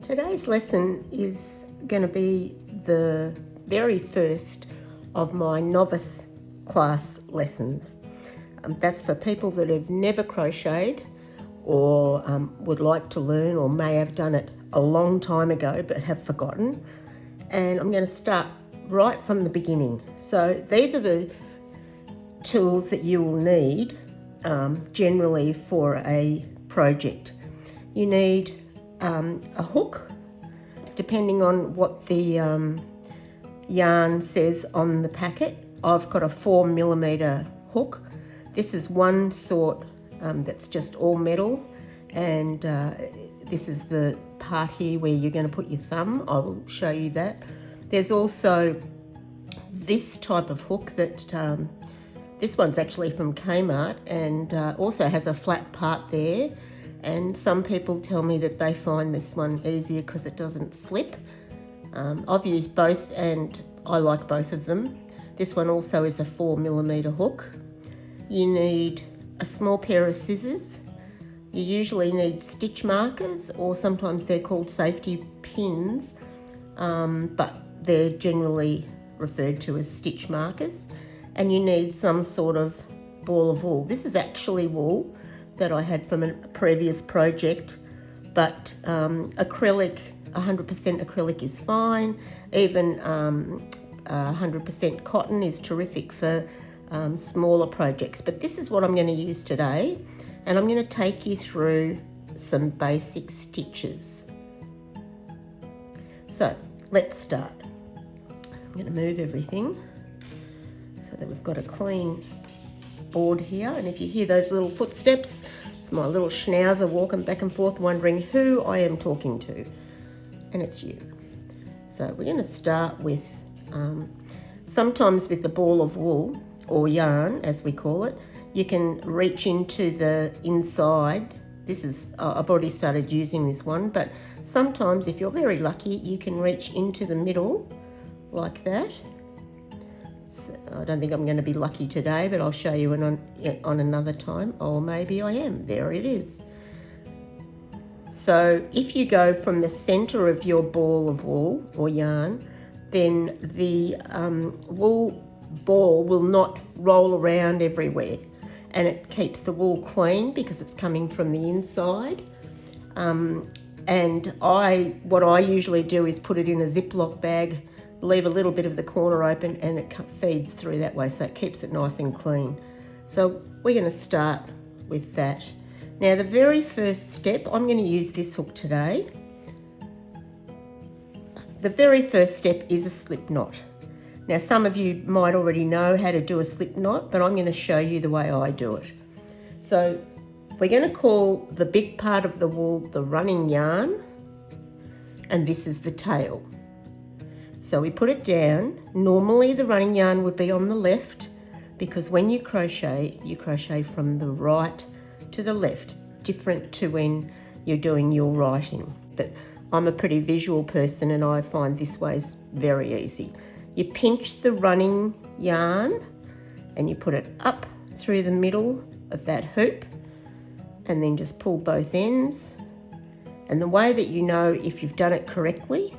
Today's lesson is going to be the very first of my novice class lessons. That's for people that have never crocheted or would like to learn, or may have done it a long time ago but have forgotten. And I'm going to start right from the beginning. So these are the tools that you will need generally for a project. You need a hook, depending on what the yarn says on the packet. I've got a 4mm hook. This is one sort that's just all metal, and this is the part here where you're going to put your thumb. I will show you that. There's also this type of hook that this one's actually from Kmart, and also has a flat part there. And some people tell me that they find this one easier because it doesn't slip. I've used both and I like both of them. This one also is a 4mm hook. You need a small pair of scissors. You usually need stitch markers, or sometimes they're called safety pins, but they're generally referred to as stitch markers. And you need some sort of ball of wool. This is actually wool that I had from a previous project, but acrylic, 100% acrylic is fine. Even 100% cotton is terrific for smaller projects. But this is what I'm going to use today, and I'm going to take you through some basic stitches. So let's start. I'm going to move everything so that we've got a clean board here. And if you hear those little footsteps, it's my little schnauzer walking back and forth wondering who I am talking to, and it's you. So we're going to start with sometimes with the ball of wool, or yarn as we call it, you can reach into the inside. This is I've already started using this one, but sometimes if you're very lucky you can reach into the middle like that. I don't think I'm going to be lucky today, but I'll show you on another time, or maybe I am. There it is. So if you go from the center of your ball of wool or yarn, then the wool ball will not roll around everywhere, and it keeps the wool clean because it's coming from the inside. And what I usually do is put it in a Ziploc bag, leave a little bit of the corner open, and it feeds through that way, so it keeps it nice and clean. So we're going to start with that. Now the very first step, I'm going to use this hook today. The very first step is a slip knot. Now some of you might already know how to do a slip knot, but I'm going to show you the way I do it. So we're going to call the big part of the wool the running yarn, and this is the tail. So we put it down. Normally the running yarn would be on the left, because when you crochet from the right to the left, different to when you're doing your writing. But I'm a pretty visual person, and I find this way's very easy. You pinch the running yarn and you put it up through the middle of that hoop, and then just pull both ends. And the way that you know if you've done it correctly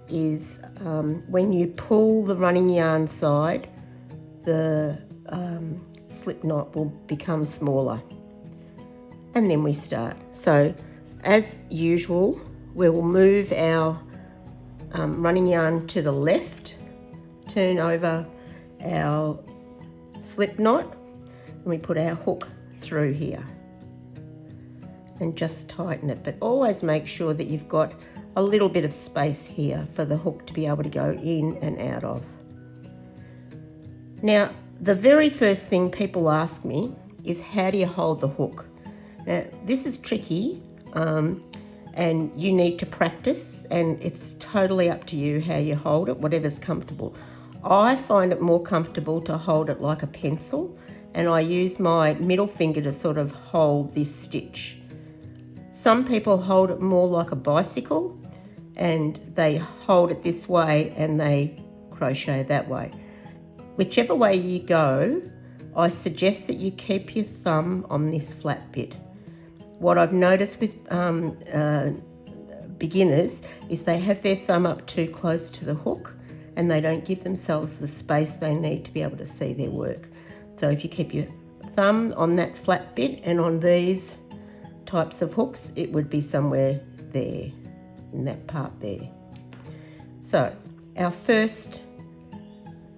is when you pull the running yarn side, the slip knot will become smaller. And then we start. So as usual, we will move our running yarn to the left, turn over our slip knot, and we put our hook through here and just tighten it. But always make sure that you've got a little bit of space here for the hook to be able to go in and out of. Now, the very first thing people ask me is, how do you hold the hook? Now, this is tricky, and you need to practice, and it's totally up to you how you hold it, whatever's comfortable. I find it more comfortable to hold it like a pencil, and I use my middle finger to sort of hold this stitch. Some people hold it more like a bicycle, and they hold it this way and they crochet that way. Whichever way you go, I suggest that you keep your thumb on this flat bit. What I've noticed with beginners is they have their thumb up too close to the hook, and they don't give themselves the space they need to be able to see their work. So if you keep your thumb on that flat bit, and on these types of hooks, it would be somewhere there, in that part there. So our first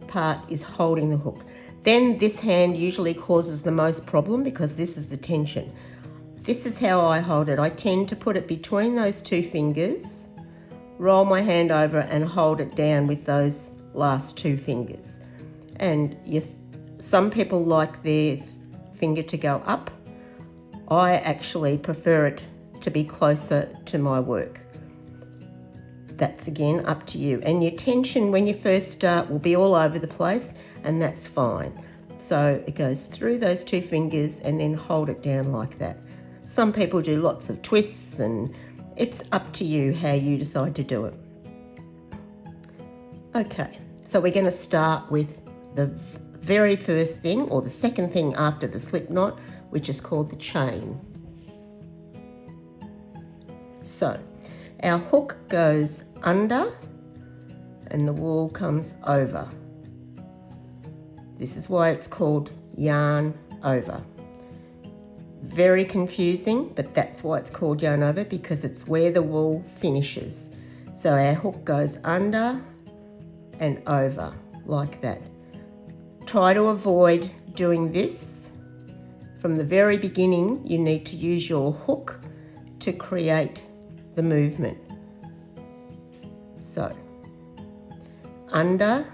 part is holding the hook. Then this hand usually causes the most problem because this is the tension. This is how I hold it. I tend to put it between those two fingers, roll my hand over and hold it down with those last two fingers. And some people like their finger to go up. I actually prefer it to be closer to my work. That's again up to you. And your tension when you first start will be all over the place, and that's fine. So it goes through those two fingers and then hold it down like that. Some people do lots of twists, and it's up to you how you decide to do it. Okay, so we're going to start with the very first thing, or the second thing after the slip knot, which is called the chain. So our hook goes under and the wool comes over. This is why it's called yarn over. Very confusing, but that's why it's called yarn over, because it's where the wool finishes. So our hook goes under and over like that. Try to avoid doing this. From the very beginning, you need to use your hook to create the movement. So under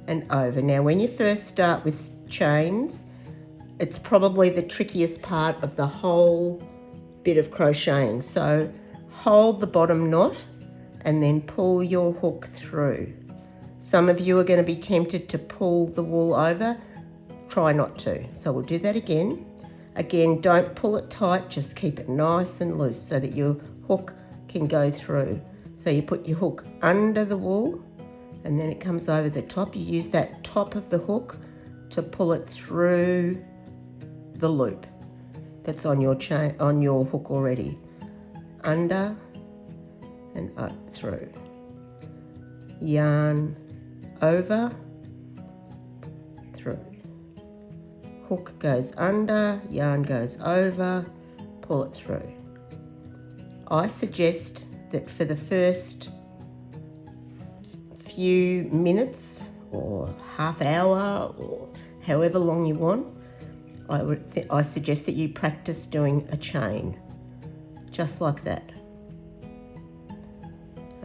and over. Now when you first start with chains, it's probably the trickiest part of the whole bit of crocheting. So hold the bottom knot and then pull your hook through. Some of you are going to be tempted to pull the wool over. Try not to. So we'll do that again. Again, don't pull it tight, just keep it nice and loose so that your hook can go through. So you put your hook under the wool and then it comes over the top. You use that top of the hook to pull it through the loop that's on your chain, on your hook already. Under and up through. Yarn over, through. Hook goes under, yarn goes over, pull it through. I suggest that for the first few minutes or half hour or however long you want, I suggest that you practice doing a chain, just like that.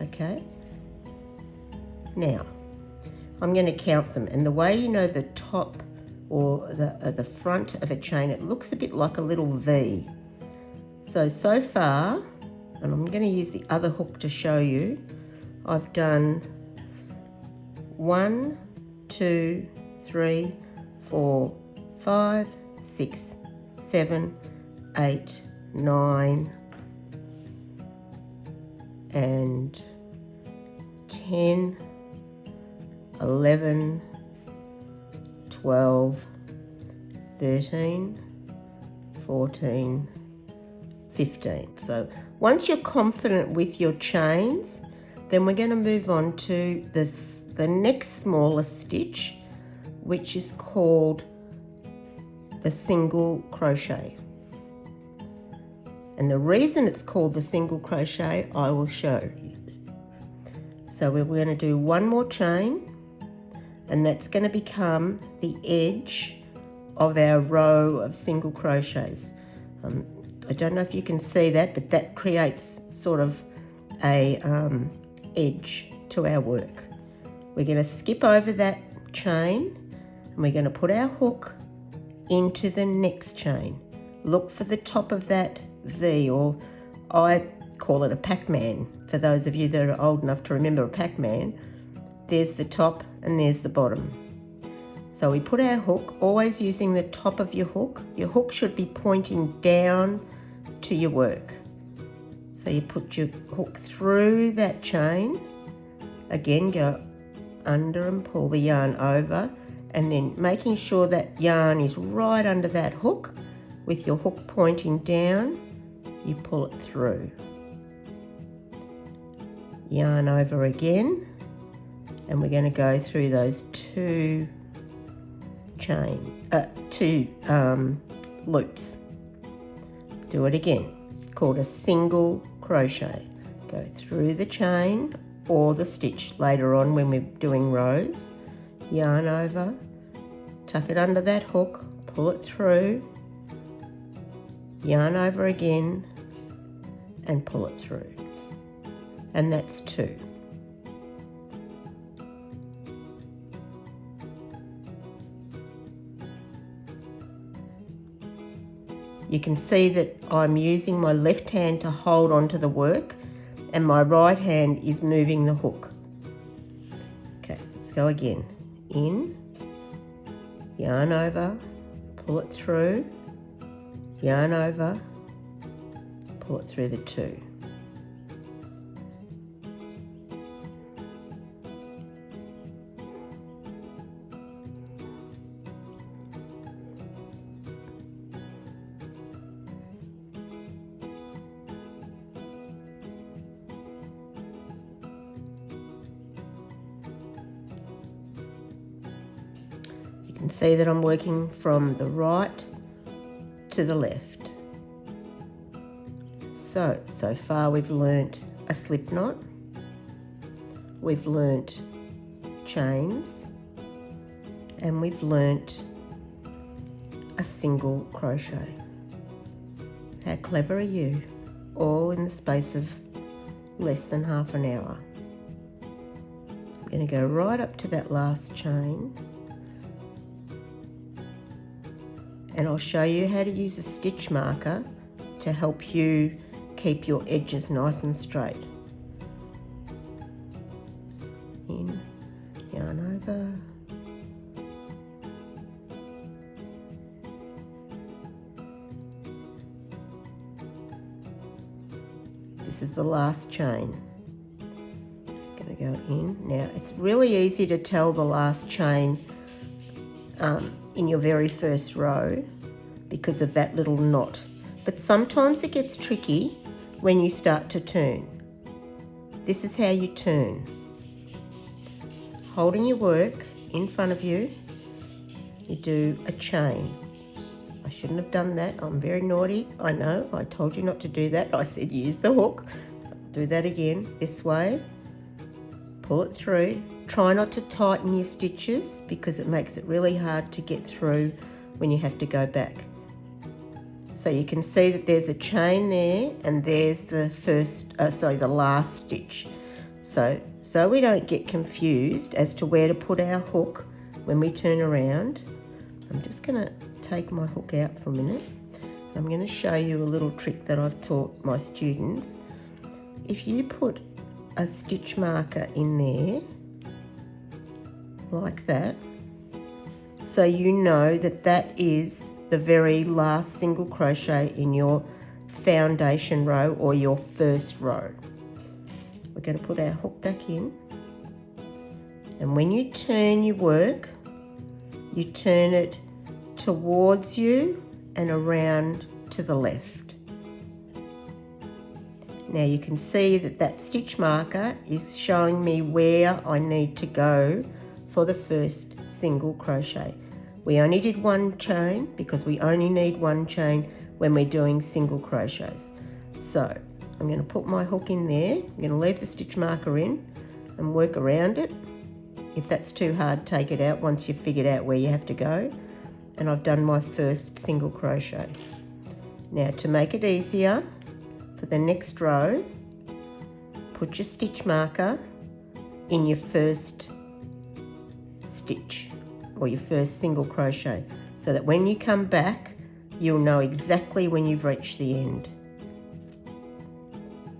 Okay? Now, I'm going to count them, and the way you know the top or the front of a chain, it looks a bit like a little V. So far, and I'm going to use the other hook to show you, I've done 1, 2, 3, 4, 5, 6, 7, 8, 9, and 10, 11, 12, 13, 14, 15. So once you're confident with your chains, then we're going to move on to the next smallest stitch, which is called the single crochet. And the reason it's called the single crochet, I will show you. So we're going to do one more chain, and that's going to become the edge of our row of single crochets. I don't know if you can see that, but that creates sort of a edge to our work. We're going to skip over that chain, And we're going to put our hook into the next chain. Look for the top of that V, or I call it a Pac-Man. For those of you that are old enough to remember a Pac-Man, there's the top and there's the bottom. So we put our hook, always using the top of your hook. Your hook should be pointing down to your work. So you put your hook through that chain. Again, go under and pull the yarn over, and then making sure that yarn is right under that hook. With your hook pointing down, you pull it through. Yarn over again, and we're going to go through those two loops. Do it again. It's called a single crochet. Go through the chain or the stitch later on when we're doing rows. Yarn over, tuck it under that hook, pull it through, yarn over again and pull it through. And that's 2. You can see that I'm using my left hand to hold onto the work and my right hand is moving the hook. Okay, let's go again. In, yarn over, pull it through, yarn over, pull it through the 2. You can see that I'm working from the right to the left. So far we've learnt a slip knot, we've learnt chains, and we've learnt a single crochet. How clever are you? All in the space of less than half an hour. I'm going to go right up to that last chain, and I'll show you how to use a stitch marker to help you keep your edges nice and straight. In, yarn over, this is the last chain. Going to go in. Now it's really easy to tell the last chain in your very first row because of that little knot, but sometimes it gets tricky when you start to turn. This is how you turn. Holding your work in front of you, you do a chain. I shouldn't have done that. I'm very naughty. I know, I told you not to do that. I said use the hook. Do that again, this way. Pull it through. Try not to tighten your stitches because it makes it really hard to get through when you have to go back. So you can see that there's a chain there, and there's the the last stitch. So we don't get confused as to where to put our hook when we turn around. I'm just going to take my hook out for a minute. I'm going to show you a little trick that I've taught my students. If you put a stitch marker in there, like that, so you know that that is the very last single crochet in your foundation row or your first row. We're going to put our hook back in, and when you turn your work, you turn it towards you and around to the left. Now you can see that that stitch marker is showing me where I need to go for the first single crochet. We only did one chain because we only need one chain when we're doing single crochets. So I'm going to put my hook in there. I'm going to leave the stitch marker in and work around it. If that's too hard, take it out once you've figured out where you have to go. And I've done my first single crochet. Now to make it easier, for the next row, put your stitch marker in your first stitch or your first single crochet, so that when you come back you'll know exactly when you've reached the end.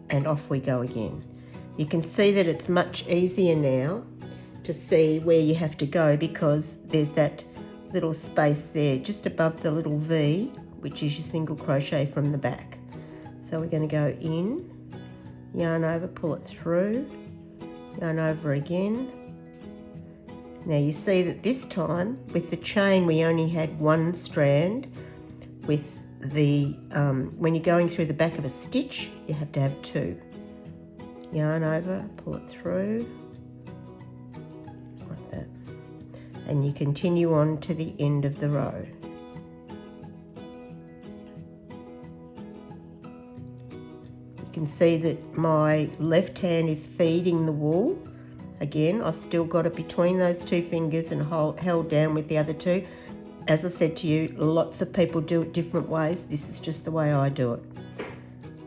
And off we go again. You can see that it's much easier now to see where you have to go, because there's that little space there just above the little V, which is your single crochet from the back. So we're going to go in, yarn over, pull it through, yarn over again. Now you see that this time with the chain we only had one strand. With the when you're going through the back of a stitch, you have to have two. Yarn over, pull it through, like that. And you continue on to the end of the row. You can see that my left hand is feeding the wool. Again, I've still got it between those two fingers and held down with the other two. As I said to you, lots of people do it different ways. This is just the way I do it.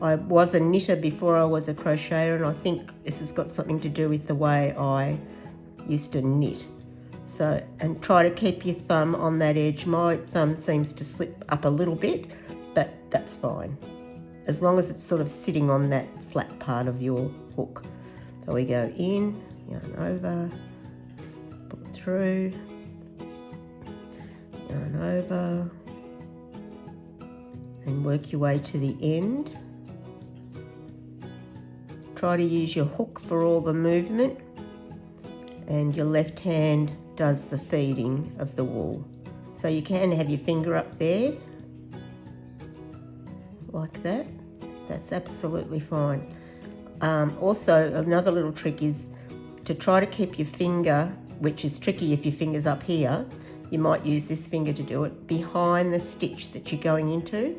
I was a knitter before I was a crocheter, and I think this has got something to do with the way I used to knit. So, and try to keep your thumb on that edge. My thumb seems to slip up a little bit, but that's fine, as long as it's sort of sitting on that flat part of your hook. So we go in, yarn over, pull it through, yarn over, and work your way to the end. Try to use your hook for all the movement, and your left hand does the feeding of the wool. So you can have your finger up there, like that. That's absolutely fine. Also, another little trick is to try to keep your finger, which is tricky if your finger's up here, you might use this finger to do it, behind the stitch that you're going into.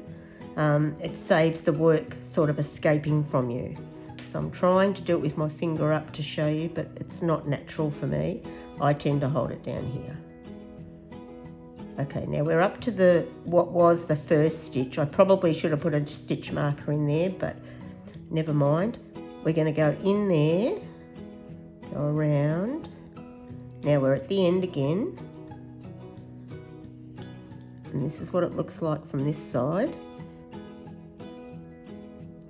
It saves the work sort of escaping from you. So I'm trying to do it with my finger up to show you, but it's not natural for me. I tend to hold it down here. Okay, now we're up to what was the first stitch. I probably should have put a stitch marker in there, but never mind. We're going to go in there, go around. Now we're at the end again. And this is what it looks like from this side.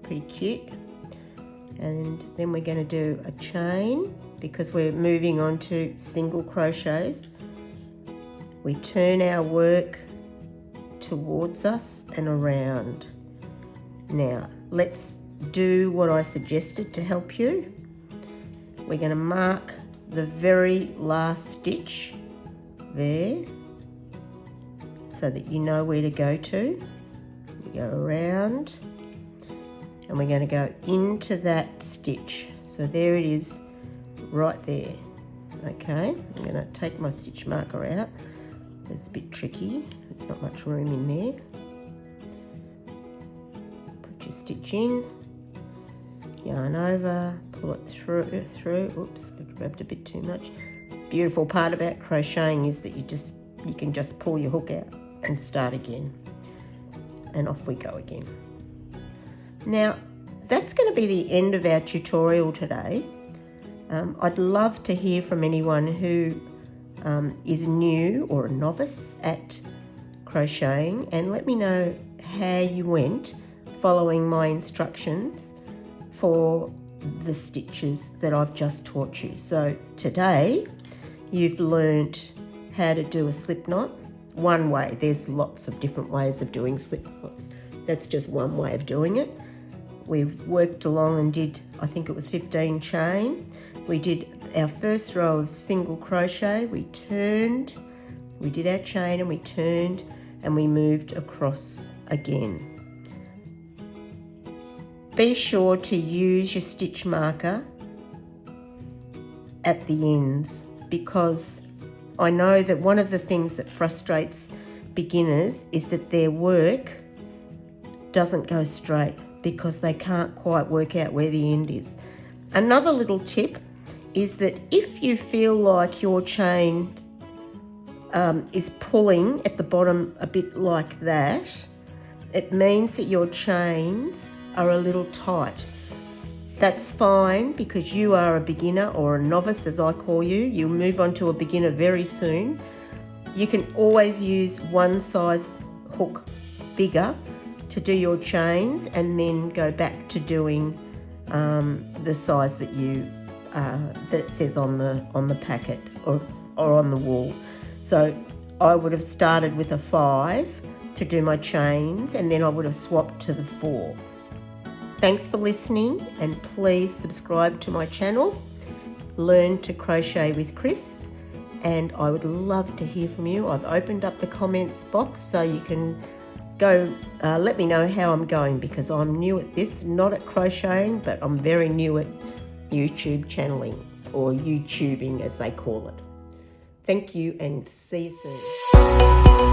Pretty cute. And then we're going to do a chain, because we're moving on to single crochets. We turn our work towards us and around. Now let's do what I suggested to help you. We're going to mark the very last stitch there, so that you know where to go to. We go around, and we're going to go into that stitch. So there it is, right there. Okay, I'm going to take my stitch marker out. It's a bit tricky, there's not much room in there. Put your stitch in, yarn over, pull it through. Oops, I grabbed a bit too much. Beautiful part about crocheting is that you can just pull your hook out and start again, and off we go again. Now that's going to be the end of our tutorial today. I'd love to hear from anyone who is new or a novice at crocheting, and let me know how you went following my instructions for the stitches that I've just taught you. So today you've learnt how to do a slip knot one way. There's lots of different ways of doing slip knots. That's just one way of doing it. We've worked along and did, I think it was 15 chain. We did our first row of single crochet, we turned, we did our chain and we turned, and we moved across again. Be sure to use your stitch marker at the ends, because I know that one of the things that frustrates beginners is that their work doesn't go straight because they can't quite work out where the end is. Another little tip is that if you feel like your chain is pulling at the bottom a bit like that, it means that your chains are a little tight. That's fine, because you are a beginner, or a novice as I call you. You'll move on to a beginner very soon. You can always use one size hook bigger to do your chains, and then go back to doing the size that that says on the packet or on the wall. So I would have started with a 5 to do my chains, and then I would have swapped to the 4. Thanks for listening, and please subscribe to my channel, Learn to Crochet with Chris, and I would love to hear from you. I've opened up the comments box so you can go let me know how I'm going, because I'm new at this, not at crocheting, but I'm very new at YouTube channeling, or YouTubing as they call it. Thank you, and see you soon.